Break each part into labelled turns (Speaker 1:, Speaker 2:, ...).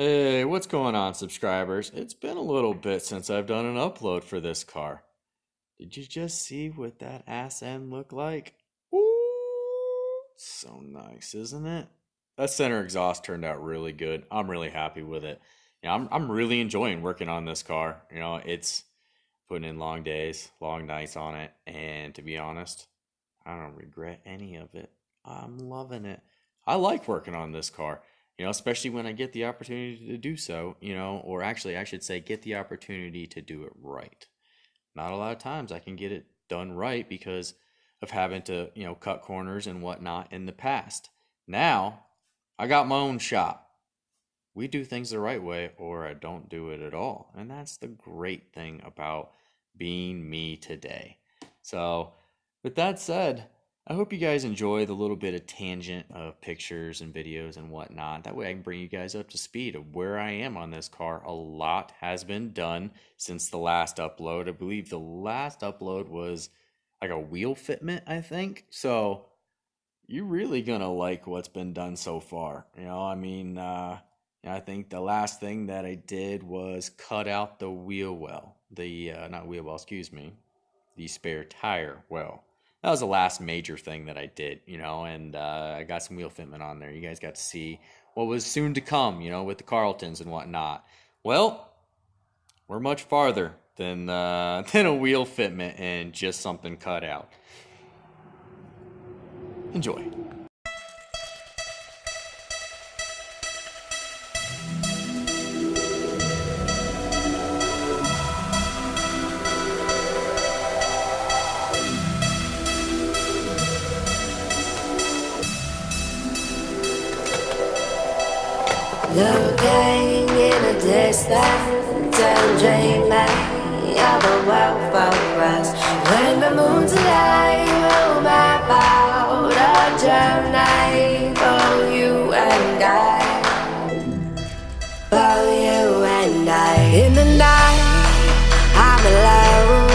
Speaker 1: Hey, what's going on, subscribers? It's been a little bit since I've done an upload for this car. Did you just see what that ass end looked like? Ooh, so nice, isn't it? That center exhaust turned out really good. I'm really happy with it. I'm really enjoying working on this car. It's putting in long days, long nights on it, and to be honest, I don't regret any of it. I'm loving it. I like working on this car. Especially when I get the opportunity to do so, or actually I should say get the opportunity to do it right. Not a lot of times I can get it done right because of having to, cut corners and whatnot in the past. Now, I got my own shop. We do things the right way or I don't do it at all. And that's the great thing about being me today. So, with that said, I hope you guys enjoy the little bit of tangent of pictures and videos and whatnot. That way I can bring you guys up to speed of where I am on this car. A lot has been done since the last upload. I believe the last upload was like a wheel fitment, I think. So you're really going to like what's been done so far. I think the last thing that I did was cut out the wheel well. The spare tire well. That was the last major thing that I did, and I got some wheel fitment on there. You guys got to see what was soon to come, with the Carltons and whatnot. Well, we're much farther than a wheel fitment and just something cut out. Enjoy.
Speaker 2: Looking in the distance and dreaming of a world for us. When the moon's alive, we'll map out a journey for you and I. For you and I. In the night, I'm alone.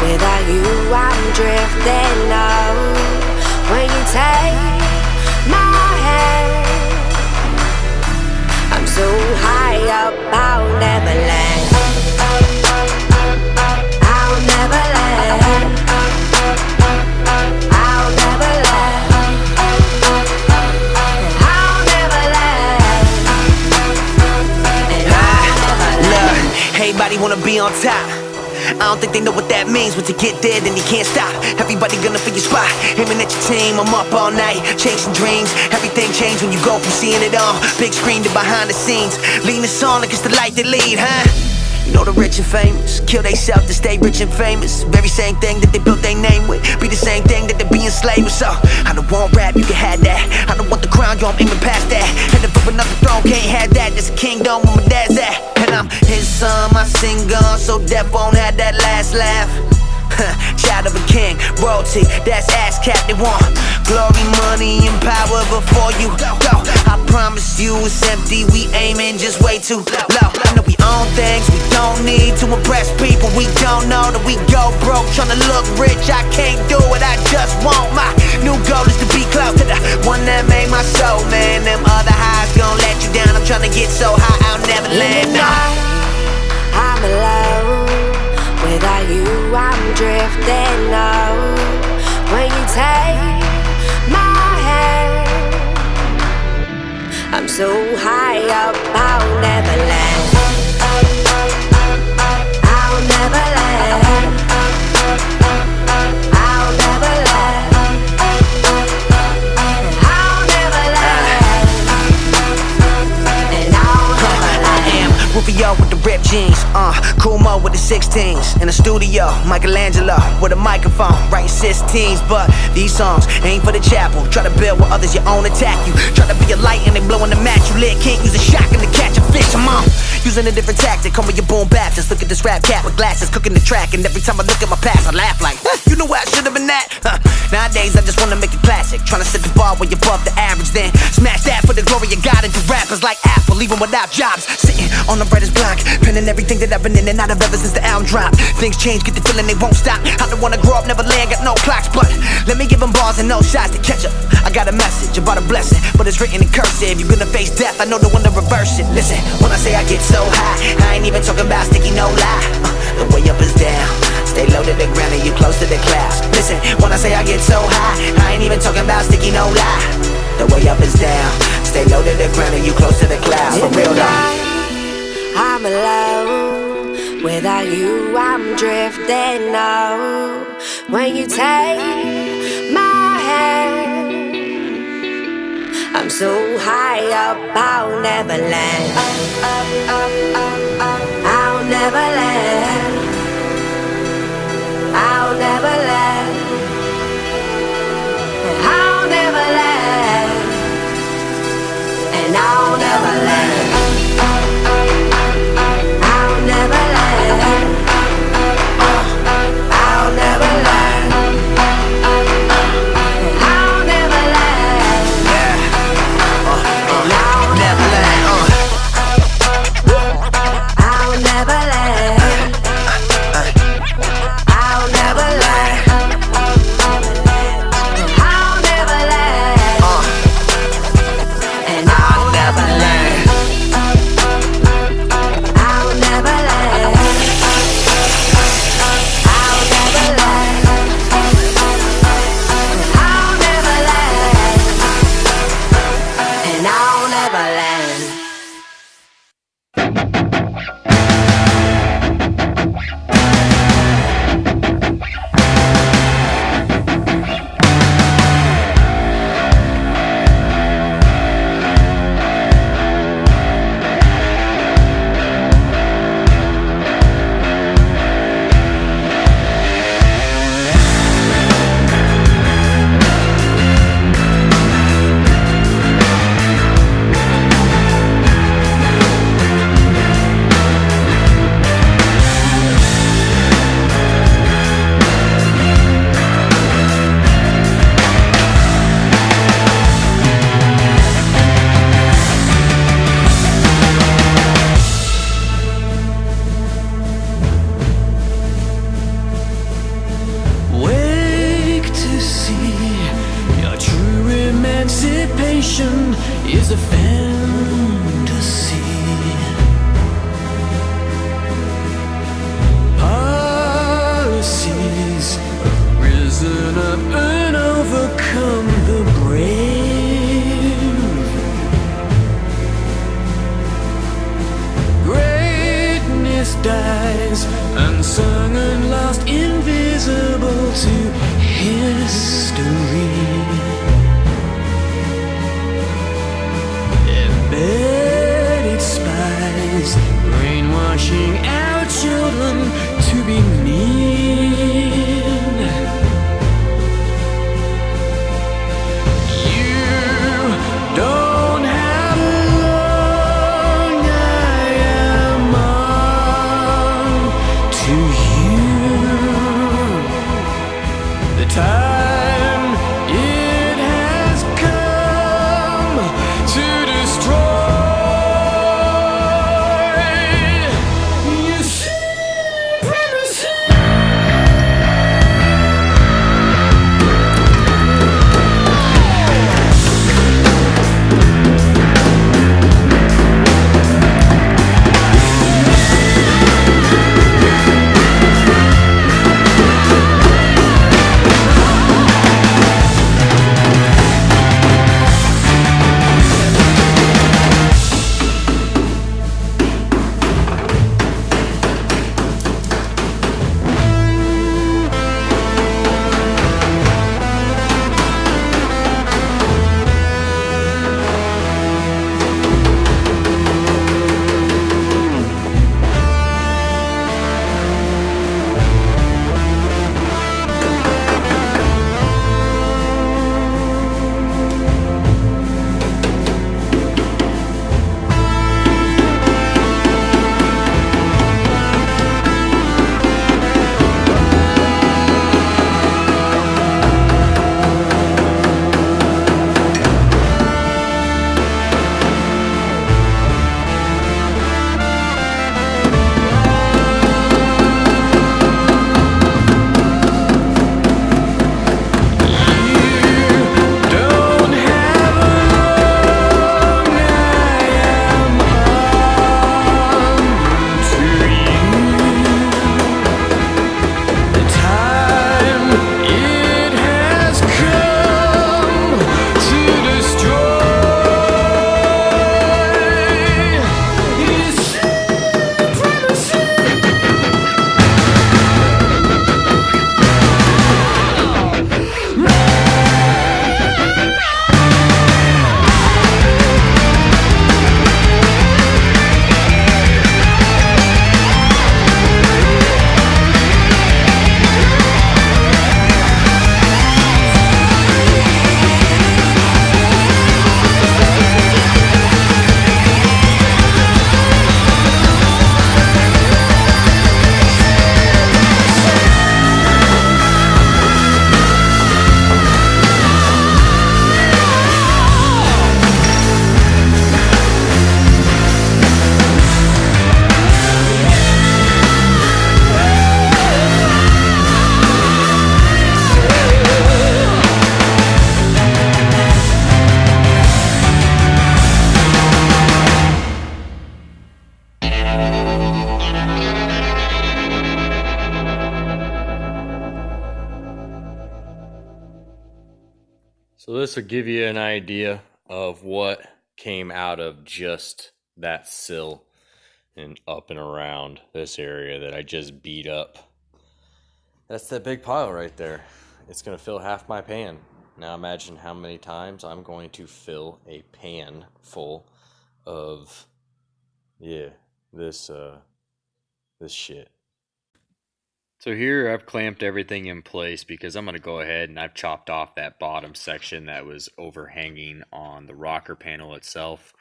Speaker 2: Without you, I'm drifting out. When you take my hand, I'm so high up, I'll never land. I'll never land. I'll never land. I'll never land. And I'll never land.
Speaker 3: Look, everybody wanna be on top. I don't think they know what that means. When you get there, then you can't stop. Everybody gonna feel your spot. Aiming at your team, I'm up all night, chasing dreams. Everything changed when you go from seeing it on big screen to behind the scenes. Leading the song like it's the light that lead, huh? You know the rich and famous kill they self to stay rich and famous. Very same thing that they built their name with, be the same thing that they be enslaved with. So I don't want rap, you can have that. I don't want the crown, yo, I'm aiming past that. Headed for another throne, can't have that. There's a kingdom where my dad's at, and I'm his son, my sin gun, so death won't have that last laugh. Child of a king, royalty, that's ass cap. They want glory, money, and power before you go. I promise you it's empty, we aiming just way too low. I know we own things, we don't need to impress people. We don't know that we go broke, tryna look rich. I can't do it, I just want my new goal is to be close to the one that made my soul, man. Them other highs gon' let you down. I'm tryna get so high, I'll never land. No.
Speaker 2: I'm alone. Without you, I'm drifting out. When you take my hand, I'm so high up, I'll never land. I'll never land. I'll never land. I'll never land. And I'll never land.
Speaker 3: I am Rufio with the ripped jeans, Cool Mo with the 16s. In the studio, Michelangelo with a microphone, writing 16s. But these songs ain't for the chapel. Try to build with others, your own attack you. Try to be a light and they blowing the match you lit. Can't use a shotgun to catch a fish, I'm on. Using a different tactic, come with your boom bap. Just look at this rap cat with glasses, cooking the track. And every time I look at my past, I laugh like, you know where I should've been at? Nowadays, I just wanna make it classic. Trying to set the bar way above the average. Then smash that for the glory of God. Into rappers like Apple, even without jobs. Sitting on the writer's block, penning everything that I've been in and out of ever since the the album drop. Things change, get the feeling they won't stop. I don't wanna grow up, never land, got no clocks. But let me give them bars and no shots to catch up. I got a message about a blessing, but it's written in cursive. You're gonna face death, I know the one to reverse it. Listen, when I say I get so high, I ain't even talking about sticky, no lie. The way up is down, stay low to the ground and you close to the clouds. Listen, when I say I get so high, I ain't even talking about sticky, no lie. The way up is down, stay low to the ground and you close to the clouds. For real though,
Speaker 2: I'm alone. Without you, I'm drifting low. When you take my hand, I'm so high up, I'll never land. I'll never land. I'll never land. I'll never land. And I'll never land. I'll never land. I'll never land. I'll never land. And I'll never land. I'll never land. I'll never land. I'll never land. And I'll never land. I'll never land. I'll never land. I'll never land. And I'll never land.
Speaker 4: Wake to see your true emancipation is a fantasy. Policies have risen up and overcome the brave. Greatness dies, unsung and lost, invisible to history. Embedded spies, brainwashing our children to be mean. You don't have long, I am on to you. The time it has come to destroy your supremacy.
Speaker 1: So this will give you an idea of what came out of just that sill and up and around this area that I just beat up. That's that big pile right there. It's going to fill half my pan. Now imagine how many times I'm going to fill a pan full of, this shit. So here I've clamped everything in place because I'm going to go ahead and I've chopped off that bottom section that was overhanging on the rocker panel itself.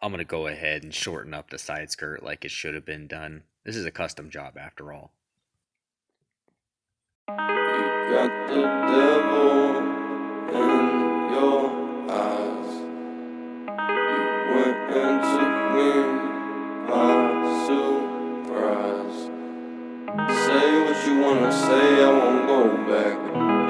Speaker 1: I'm going to go ahead and shorten up the side skirt like it should have been done. This is a custom job after all.
Speaker 5: You got the devil in your eyes. You went and took me by surprise. Say what you wanna say, I won't go back.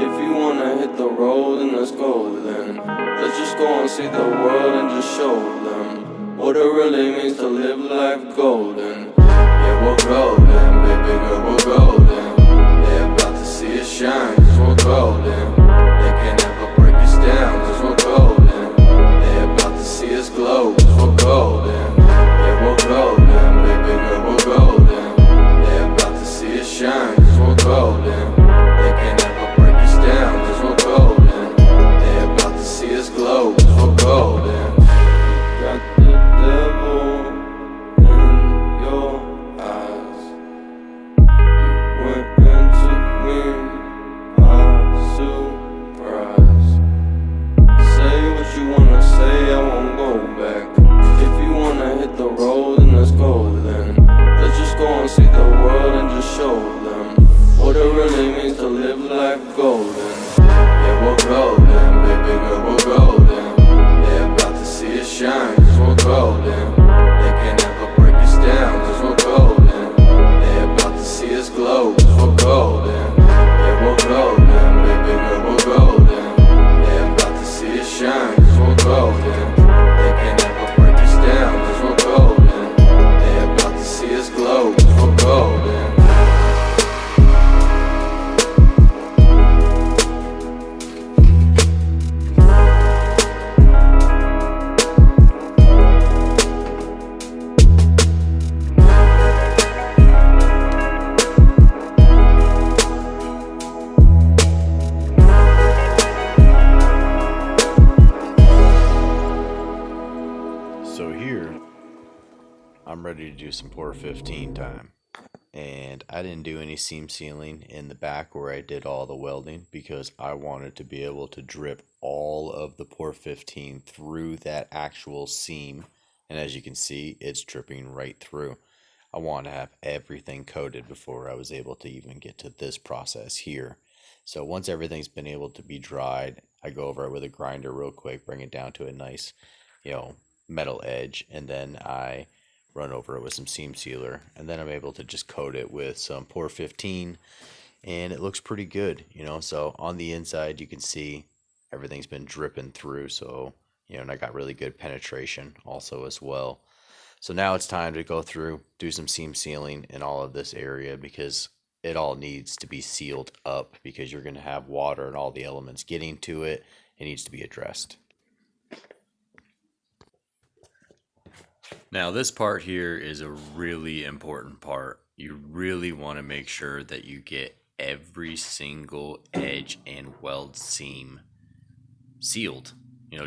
Speaker 5: If you wanna hit the road, then let's go then. Let's just go and see the world and just show them what it really means to live life golden. Yeah, we're golden, baby girl, we're golden. They're about to see us shine, cause we're golden. They can't ever break us down, cause we're golden. They're about to see us glow, cause we're golden. Yeah, we're golden, baby girl, we're golden. They're about to see us shine, cause we're golden. They can't ever break us down, cause we're golden. They're about to see us glow, cause we're golden. Got the devil in your eyes. You went and took me by surprise. Say what you wanna say, I won't go back. If you wanna hit the road, then let's go then. Let's just go and see the world and just show them what it really means to live life golden. Yeah, we're golden, baby girl, we're golden. They're about to see us shine, cause we're golden. They can't ever break us down, cause we're golden. They're about to see us glow, cause we're golden. Yeah, we're golden, baby girl, we're golden. They're about to see us shine, cause we're golden. They can't ever break us down, cause we're golden. They're about to see us glow, cause we're golden.
Speaker 1: So here, I'm ready to do some pour 15 time. And I didn't do any seam sealing in the back where I did all the welding because I wanted to be able to drip all of the pour 15 through that actual seam. And as you can see, it's dripping right through. I want to have everything coated before I was able to even get to this process here. So once everything's been able to be dried, I go over it with a grinder real quick, bring it down to a nice, metal edge, and then I run over it with some seam sealer, and then I'm able to just coat it with some pour 15, and it looks pretty good, so on the inside you can see everything's been dripping through, so and I got really good penetration also as well. So now it's time to go through, do some seam sealing in all of this area because it all needs to be sealed up because you're going to have water and all the elements getting to it. It needs to be addressed. Now this part here is a really important part. You really want to make sure that you get every single edge and weld seam sealed,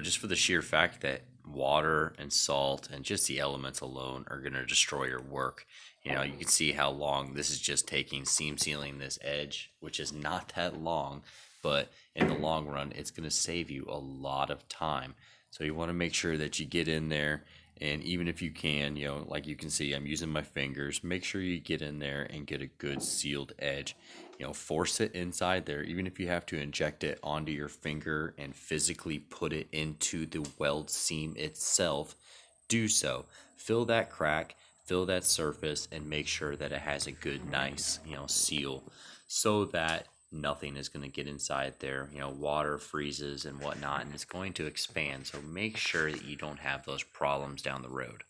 Speaker 1: just for the sheer fact that water and salt and just the elements alone are going to destroy your work. You can see how long this is just taking seam sealing this edge, which is not that long, but in the long run, it's going to save you a lot of time. So you want to make sure that you get in there. And even if you can, like you can see, I'm using my fingers. Make sure you get in there and get a good sealed edge. Force it inside there. Even if you have to inject it onto your finger and physically put it into the weld seam itself, do so. Fill that crack, fill that surface, and make sure that it has a good, nice, seal so that nothing is going to get inside there. Water freezes and whatnot, and it's going to expand. So make sure that you don't have those problems down the road.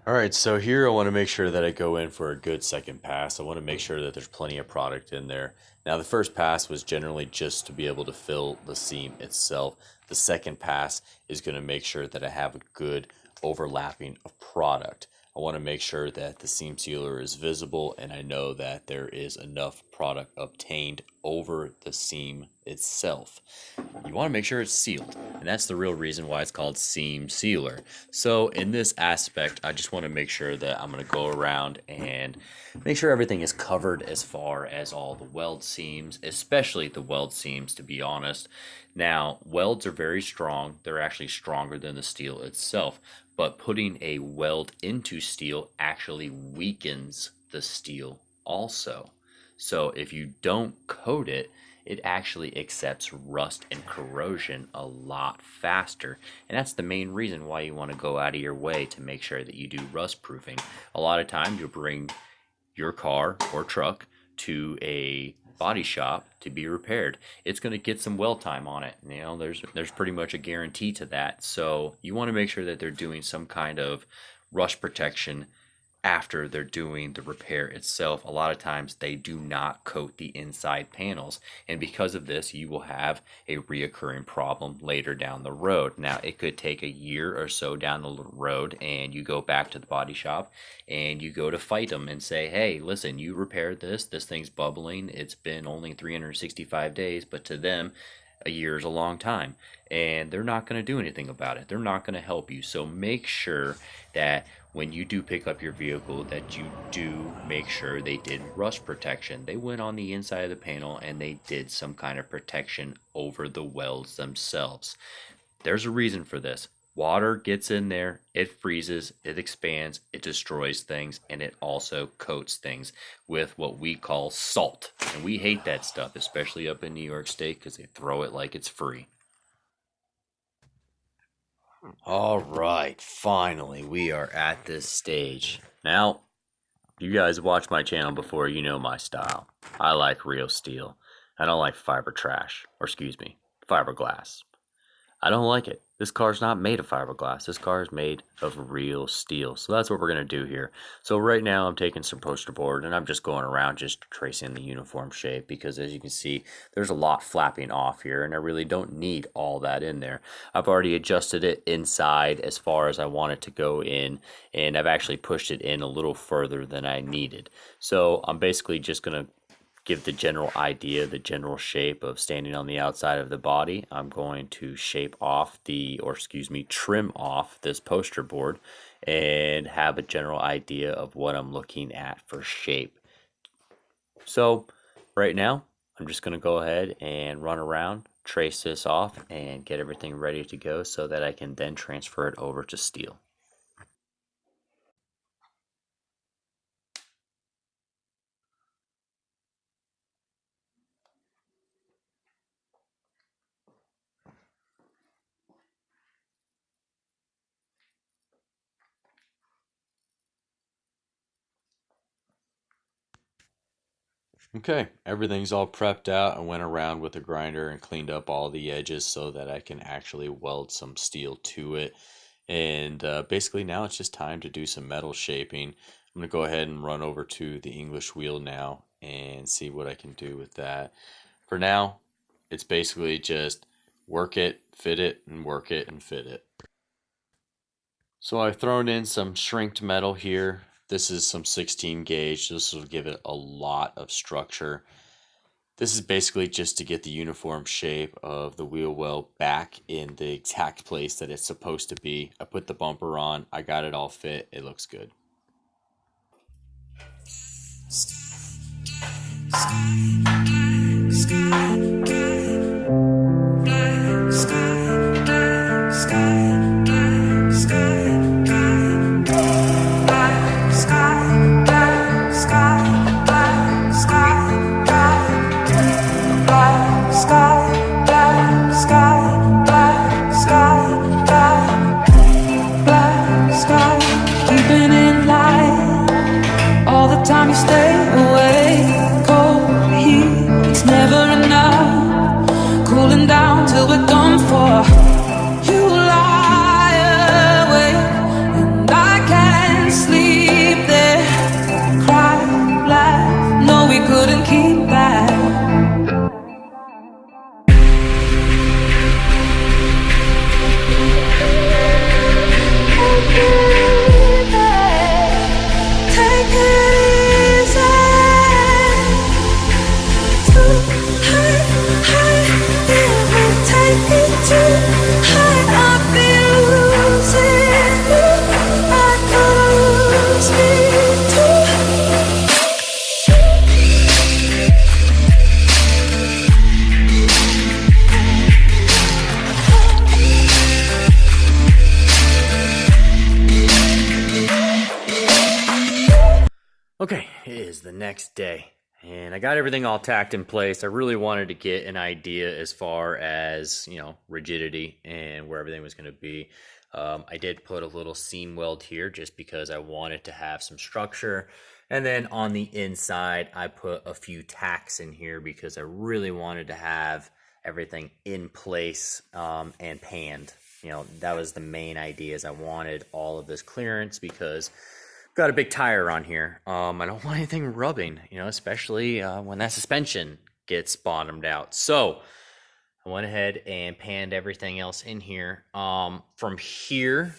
Speaker 1: All right, so here I want to make sure that I go in for a good second pass. I want to make sure that there's plenty of product in there. Now, the first pass was generally just to be able to fill the seam itself. The second pass is going to make sure that I have a good overlapping of product. I want to make sure that the seam sealer is visible and I know that there is enough product obtained over the seam itself. You want to make sure it's sealed, and that's the real reason why it's called seam sealer. So in this aspect, I just want to make sure that I'm going to go around and make sure everything is covered as far as all the weld seams, especially the weld seams, to be honest. Now, welds are very strong. They're actually stronger than the steel itself, but putting a weld into steel actually weakens the steel also. So if you don't coat it, it actually accepts rust and corrosion a lot faster. And that's the main reason why you want to go out of your way to make sure that you do rust proofing. A lot of times you'll bring your car or truck to a body shop to be repaired. It's going to get some weld time on it. You know, there's pretty much a guarantee to that. So you want to make sure that they're doing some kind of rust protection after they're doing the repair itself. A lot of times they do not coat the inside panels, and because of this you will have a reoccurring problem later down the road. Now, it could take a year or so down the road and you go back to the body shop and you go to fight them and say, hey, listen, you repaired this thing's bubbling, it's been only 365 days, but to them a year is a long time, and they're not going to do anything about it. They're not going to help you. So make sure that when you do pick up your vehicle that you do make sure they did rust protection. They went on the inside of the panel and they did some kind of protection over the welds themselves. There's a reason for this. Water gets in there, it freezes, it expands, it destroys things, and it also coats things with what we call salt. And we hate that stuff, especially up in New York State, because they throw it like it's free. All right, finally, we are at this stage. Now, you guys watch my channel before, you know my style. I like real steel. I don't like fiber trash, or excuse me, fiberglass. I don't like it. This car's not made of fiberglass. This car is made of real steel. So that's what we're going to do here. So right now I'm taking some poster board and I'm just going around just tracing the uniform shape, because as you can see, there's a lot flapping off here and I really don't need all that in there. I've already adjusted it inside as far as I want it to go in, and I've actually pushed it in a little further than I needed. So I'm basically just going to give the general idea, the general shape of standing on the outside of the body. I'm going to trim off this poster board and have a general idea of what I'm looking at for shape. So right now, I'm just going to go ahead and run around, trace this off, and get everything ready to go so that I can then transfer it over to steel. Okay, everything's all prepped out. I went around with a grinder and cleaned up all the edges so that I can actually weld some steel to it. And basically now it's just time to do some metal shaping. I'm going to go ahead and run over to the English wheel now and see what I can do with that. For now, it's basically just work it, fit it, and work it and fit it. So I've thrown in some shrinked metal here. This is some 16 gauge. This will give it a lot of structure. This is basically just to get the uniform shape of the wheel well back in the exact place that it's supposed to be. I put the bumper on. I got it all fit. It looks good.
Speaker 6: Time you stay away, cold heat, it's never enough. Cooling down till we're done for. You lie awake, and I can't
Speaker 1: Okay, it is the next day, and I got everything all tacked in place. I really wanted to get an idea as far as, rigidity and where everything was going to be. I did put a little seam weld here just because I wanted to have some structure. And then on the inside, I put a few tacks in here because I really wanted to have everything in place and panned. That was the main idea, is I wanted all of this clearance because got a big tire on here. I don't want anything rubbing, especially when that suspension gets bottomed out. So I went ahead and panned everything else in here. From here,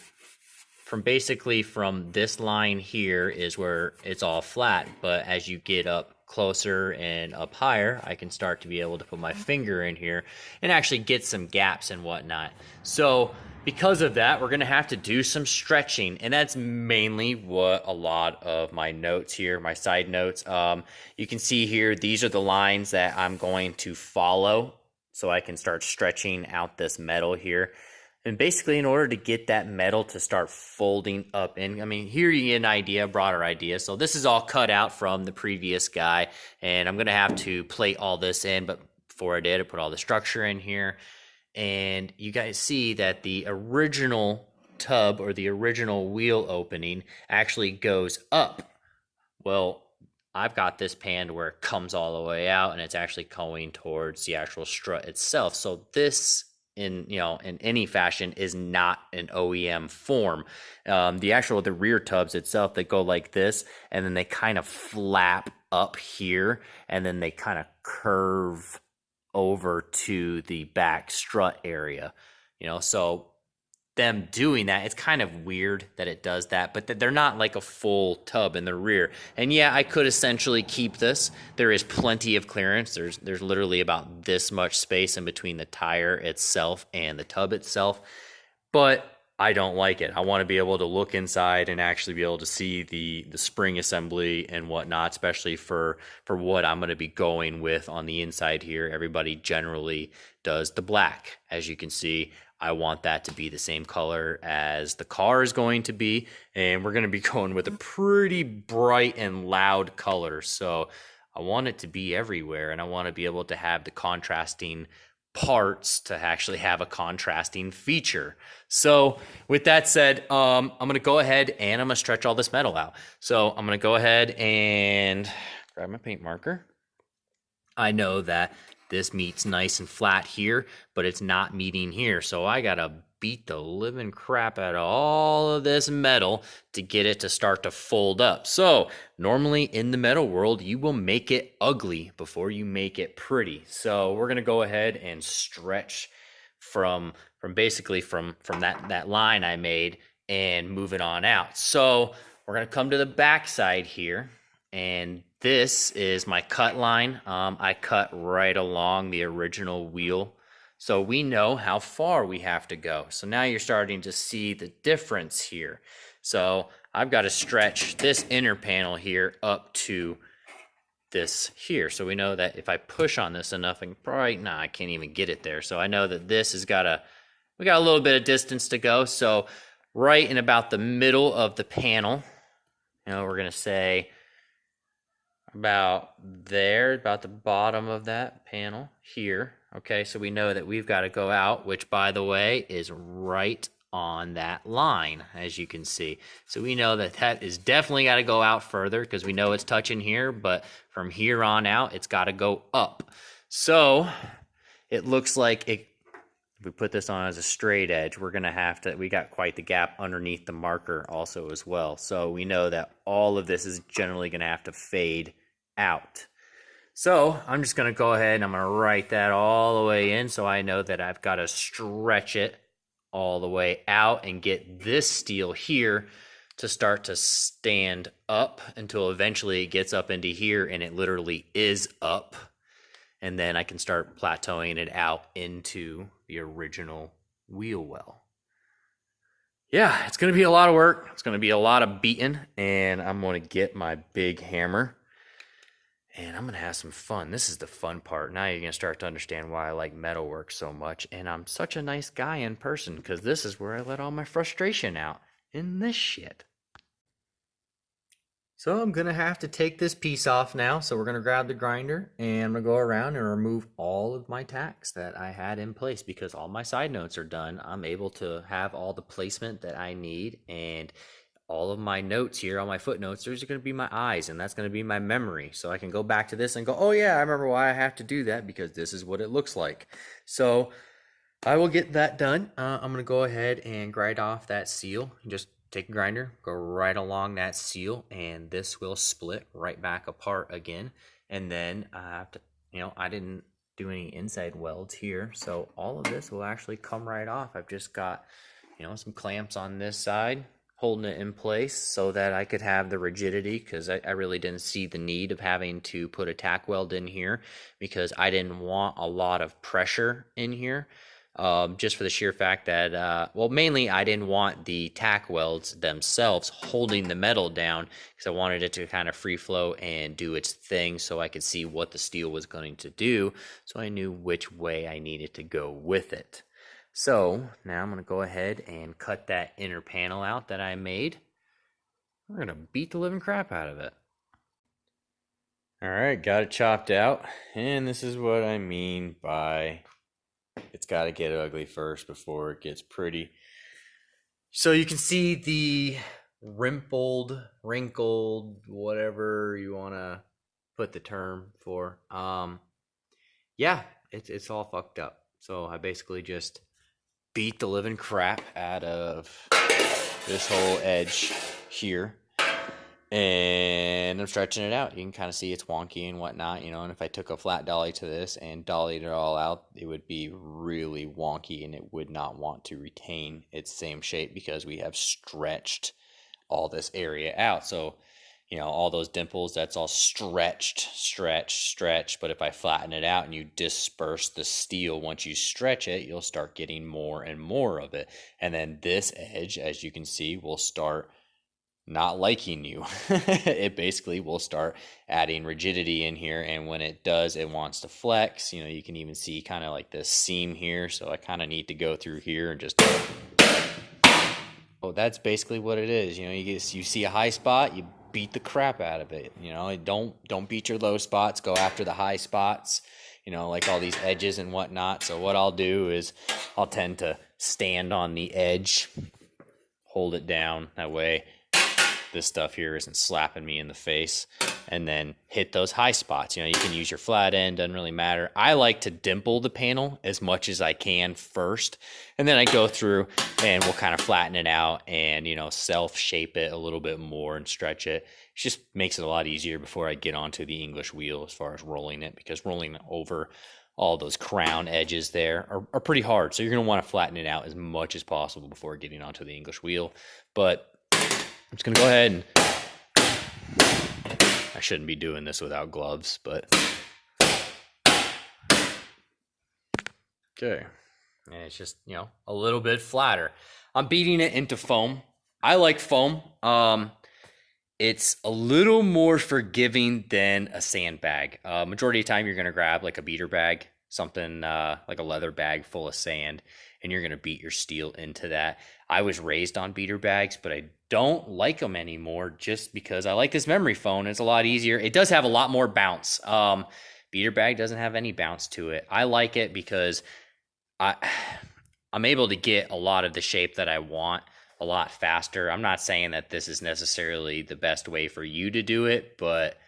Speaker 1: from this line here is where it's all flat. But as you get up closer and up higher, I can start to be able to put my finger in here and actually get some gaps and whatnot. So because of that, we're going to have to do some stretching, and that's mainly what a lot of my notes here, my side notes, you can see here, these are the lines that I'm going to follow so I can start stretching out this metal here. And basically, in order to get that metal to start folding up in, here you get an idea, a broader idea. So this is all cut out from the previous guy, and I'm going to have to plate all this in, but before I did, I put all the structure in here. And you guys see that the original tub or the original wheel opening actually goes up. Well, I've got this panned where it comes all the way out and it's actually going towards the actual strut itself. So this in any fashion is not an OEM form. The rear tubs itself, they go like this and then they kind of flap up here and then they kind of curve over to the back strut area, so them doing that, it's kind of weird that it does that, but they're not like a full tub in the rear. And yeah, I could essentially keep this. There is plenty of clearance. There's literally about this much space in between the tire itself and the tub itself, but I don't like it. I want to be able to look inside and actually be able to see the spring assembly and whatnot, especially for what I'm going to be going with on the inside here. Everybody generally does the black. As you can see, I want that to be the same color as the car is going to be, and we're going to be going with a pretty bright and loud color. So I want it to be everywhere, and I want to be able to have the contrasting parts to actually have a contrasting feature. So with that said, I'm going to go ahead and I'm going to stretch all this metal out. So I'm going to go ahead and grab my paint marker. I know that this meets nice and flat here, but it's not meeting here. So I got to beat the living crap out of all of this metal to get it to start to fold up. So normally in the metal world, you will make it ugly before you make it pretty. So we're going to go ahead and stretch from that line I made and move it on out. So we're going to come to the back side here, and this is my cut line. I cut right along the original wheel, so we know how far we have to go. So now you're starting to see the difference here. So I've got to stretch this inner panel here up to this here. So we know that if I push on this enough, I can't even get it there. So I know that this has we got a little bit of distance to go. So right in about the middle of the panel, we're going to say about there, about the bottom of that panel here. Okay, so we know that we've got to go out, which by the way is right on that line, as you can see. So we know that is definitely got to go out further because we know it's touching here, but from here on out, it's got to go up. So it looks like if we put this on as a straight edge, we got quite the gap underneath the marker also as well. So we know that all of this is generally going to have to fade out. So I'm just going to go ahead and I'm going to write that all the way in, so I know that I've got to stretch it all the way out and get this steel here to start to stand up until eventually it gets up into here and it literally is up. And then I can start plateauing it out into the original wheel well. Yeah, it's going to be a lot of work. It's going to be a lot of beating, and I'm going to get my big hammer and I'm going to have some fun. This is the fun part. Now you're going to start to understand why I like metalwork so much, and I'm such a nice guy in person because this is where I let all my frustration out, in this shit. So I'm gonna have to take this piece off now. So we're gonna grab the grinder and I'm gonna go around and remove all of my tacks that I had in place because all my side notes are done. I'm able to have all the placement that I need, and all of my notes here, all my footnotes, there's gonna be my eyes, and that's gonna be my memory. So I can go back to this and go, oh yeah, I remember why I have to do that because this is what it looks like. So I will get that done. I'm gonna go ahead and grind off that seal. Just take a grinder, go right along that seal, and this will split right back apart again. And then I have to, I didn't do any inside welds here, so all of this will actually come right off. I've just got, some clamps on this side holding it in place so that I could have the rigidity, because I really didn't see the need of having to put a tack weld in here because I didn't want a lot of pressure in here. Just for the sheer fact that, mainly I didn't want the tack welds themselves holding the metal down because I wanted it to kind of free flow and do its thing so I could see what the steel was going to do, so I knew which way I needed to go with it. So now I'm going to go ahead and cut that inner panel out that I made. We're going to beat the living crap out of it. All right, got it chopped out, and this is what I mean by it's got to get ugly first before it gets pretty. So you can see the wrinkled, whatever you want to put the term for. Yeah, it's all fucked up. So I basically just beat the living crap out of this whole edge here. And I'm stretching it out. You can kind of see it's wonky and whatnot, and if I took a flat dolly to this and dollied it all out, it would be really wonky and it would not want to retain its same shape because we have stretched all this area out. So, all those dimples, that's all stretched. But if I flatten it out and you disperse the steel, once you stretch it, you'll start getting more and more of it. And then this edge, as you can see, will start not liking you. It basically will start adding rigidity in here, and when it does, it wants to flex. You can even see kind of like this seam here, so I kind of need to go through here and just that's basically what it is. You see a high spot, you beat the crap out of it. Don't beat your low spots, go after the high spots, like all these edges and whatnot. So what I'll do is I'll tend to stand on the edge, hold it down, that way this stuff here isn't slapping me in the face, and then hit those high spots. You can use your flat end, doesn't really matter. I like to dimple the panel as much as I can first, and then I go through and we'll kind of flatten it out and, self shape it a little bit more and stretch it. It just makes it a lot easier before I get onto the English wheel as far as rolling it, because rolling over all those crown edges there are pretty hard. So you're going to want to flatten it out as much as possible before getting onto the English wheel. But I'm just going to go ahead and I shouldn't be doing this without gloves, but okay. And it's just, a little bit flatter. I'm beating it into foam. I like foam. It's a little more forgiving than a sandbag. Majority of the time you're going to grab like a beater bag, something like a leather bag full of sand, and you're going to beat your steel into that. I was raised on beater bags, but I don't like them anymore just because I like this memory foam. It's a lot easier. It does have a lot more bounce. Beater bag doesn't have any bounce to it. I like it because I'm able to get a lot of the shape that I want a lot faster. I'm not saying that this is necessarily the best way for you to do it, but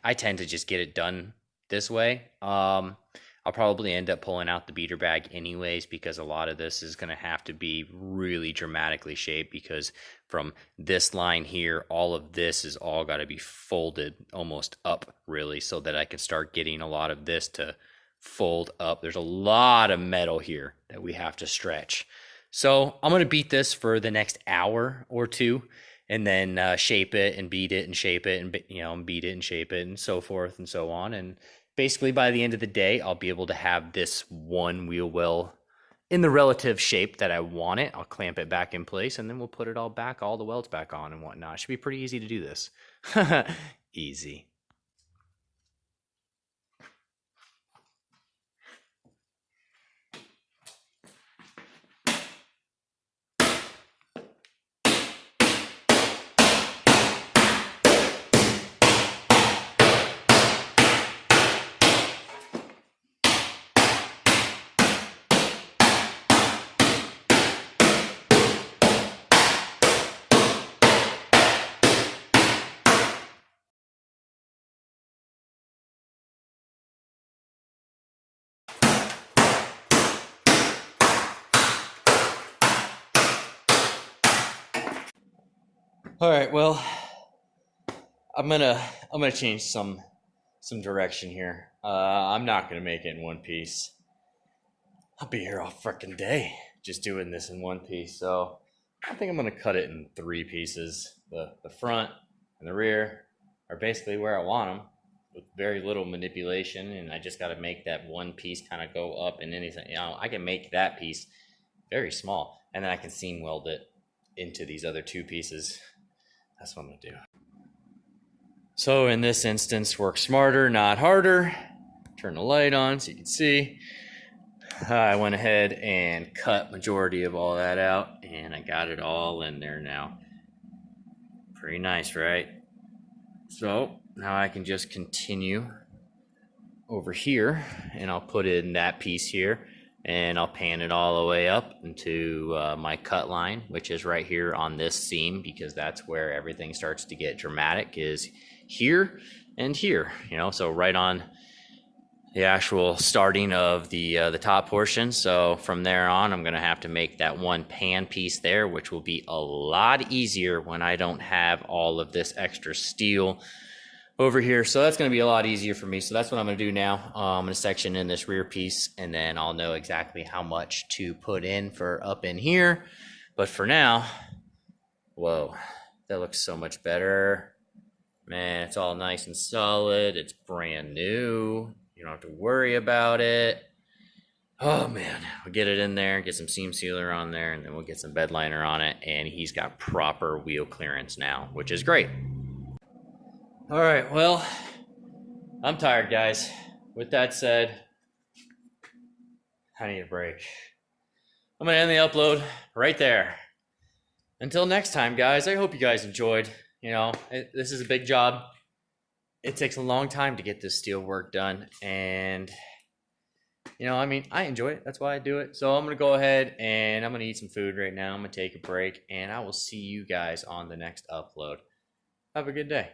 Speaker 1: I tend to just get it done this way. I'll probably end up pulling out the beater bag anyways, because a lot of this is going to have to be really dramatically shaped, because from this line here, all of this is all got to be folded almost up really, so that I can start getting a lot of this to fold up. There's a lot of metal here that we have to stretch. So I'm going to beat this for the next hour or two, and then shape it and beat it and shape it and beat it and shape it and so forth and so on. And basically by the end of the day, I'll be able to have this one wheel well in the relative shape that I want it. I'll clamp it back in place, and then we'll put it all back, all the welds back on and whatnot. It should be pretty easy to do this. Easy. All right, well, I'm gonna change some direction here. I'm not gonna make it in one piece. I'll be here all frickin' day just doing this in one piece. So I think I'm gonna cut it in 3 pieces. The front and the rear are basically where I want them, with very little manipulation, and I just got to make that one piece kind of go up. And anything, I can make that piece very small, and then I can seam weld it into these other 2 pieces. That's what I'm gonna do. So in this instance, work smarter, not harder. Turn the light on so you can see. I went ahead and cut majority of all that out, and I got it all in there now. Pretty nice, right? So now I can just continue over here, and I'll put in that piece here, and I'll pan it all the way up into my cut line, which is right here on this seam, because that's where everything starts to get dramatic, is here and here, so right on the actual starting of the top portion. So from there on, I'm gonna have to make that one pan piece there, which will be a lot easier when I don't have all of this extra steel over here. So that's gonna be a lot easier for me. So that's what I'm gonna do now. I'm gonna section in this rear piece, and then I'll know exactly how much to put in for up in here. But for now, whoa, that looks so much better. Man, it's all nice and solid. It's brand new. You don't have to worry about it. Oh man, we'll get it in there, get some seam sealer on there, and then we'll get some bed liner on it, and he's got proper wheel clearance now, which is great. All right, well, I'm tired, guys. With that said, I need a break. I'm gonna end the upload right there. Until next time, guys, I hope you guys enjoyed. This is a big job. It takes a long time to get this steel work done, and I enjoy it. That's why I do it. So I'm gonna go ahead and I'm gonna eat some food right now. I'm gonna take a break, and I will see you guys on the next upload. Have a good day.